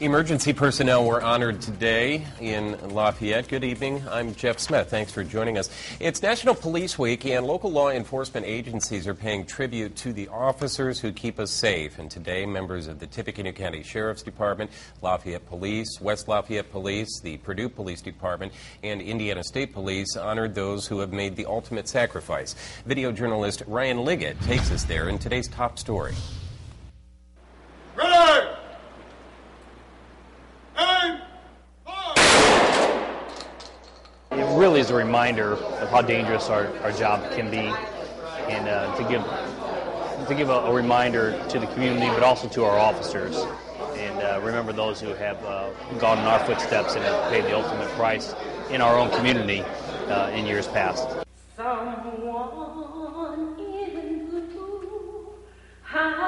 Emergency personnel were honored today in Lafayette. Good evening. I'm Jeff Smith. Thanks for joining us. It's National Police Week, and local law enforcement agencies are paying tribute to the officers who keep us safe. And today, members of the Tippecanoe County Sheriff's Department, Lafayette Police, West Lafayette Police, the Purdue Police Department, and Indiana State Police honored those who have made the ultimate sacrifice. Video journalist Ryan Liggett takes us there in today's top story. Ready! It really is a reminder of how dangerous our job can be, and to give a reminder to the community, but also to our officers, and remember those who have gone in our footsteps and have paid the ultimate price in our own community in years past. Someone in blue has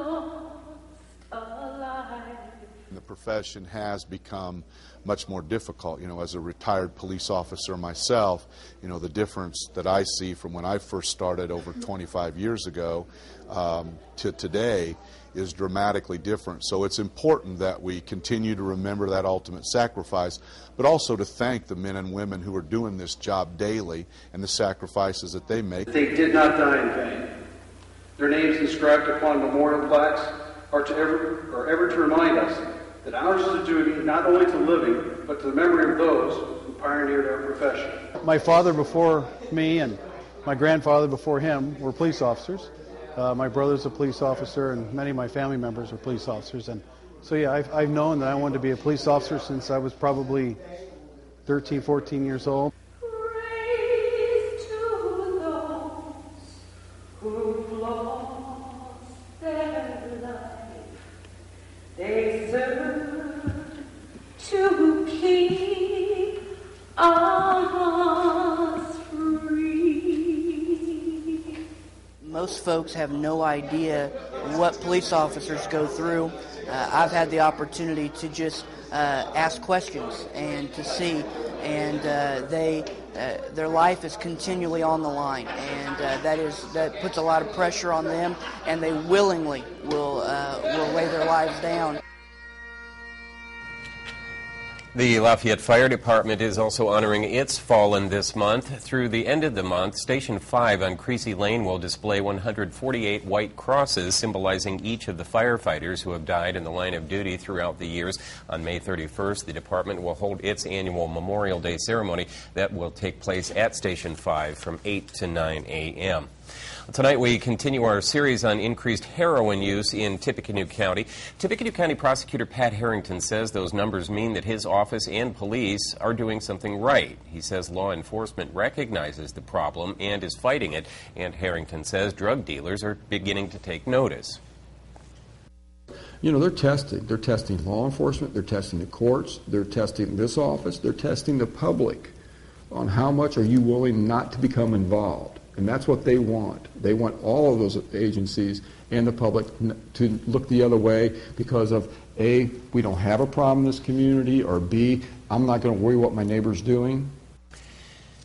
lost a life. The profession has become much more difficult. You know, as a retired police officer myself, you know, the difference that I see from when I first started over 25 years ago to today is dramatically different. So it's important that we continue to remember that ultimate sacrifice, but also to thank the men and women who are doing this job daily and the sacrifices that they make. They did not die in vain. Their names inscribed upon memorial plaques are ever to remind us that ours is a duty not only to living, but to the memory of those who pioneered our profession. My father before me and my grandfather before him were police officers. My brother's a police officer, and many of my family members are police officers. And so, yeah, I've known that I wanted to be a police officer since I was probably 13, 14 years old. Praise to those who've lost their life. They serve to keep us free. Most folks have no idea what police officers go through. I've had the opportunity to just ask questions and to see, and their life is continually on the line, and that puts a lot of pressure on them, and they willingly will lay their lives down. The Lafayette Fire Department is also honoring its fallen this month. Through the end of the month, Station 5 on Creasy Lane will display 148 white crosses symbolizing each of the firefighters who have died in the line of duty throughout the years. On May 31st, the department will hold its annual Memorial Day ceremony that will take place at Station 5 from 8 to 9 a.m. Tonight we continue our series on increased heroin use in Tippecanoe County. Tippecanoe County Prosecutor Pat Harrington says those numbers mean that his office and police are doing something right. He says law enforcement recognizes the problem and is fighting it, and Harrington says drug dealers are beginning to take notice. You know, they're testing. They're testing law enforcement, they're testing the courts, they're testing this office, they're testing the public on how much are you willing not to become involved. And that's what they want. They want all of those agencies and the public to look the other way because of A, we don't have a problem in this community, or B, I'm not going to worry what my neighbor's doing.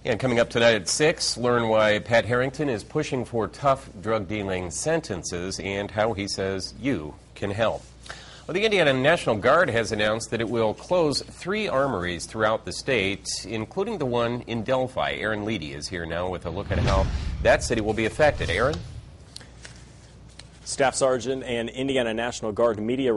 And coming up tonight at 6, learn why Pat Harrington is pushing for tough drug dealing sentences and how he says you can help. Well, the Indiana National Guard has announced that it will close 3 armories throughout the state, including the one in Delphi. Aaron Leedy is here now with a look at how that city will be affected. Aaron? Staff Sergeant and Indiana National Guard media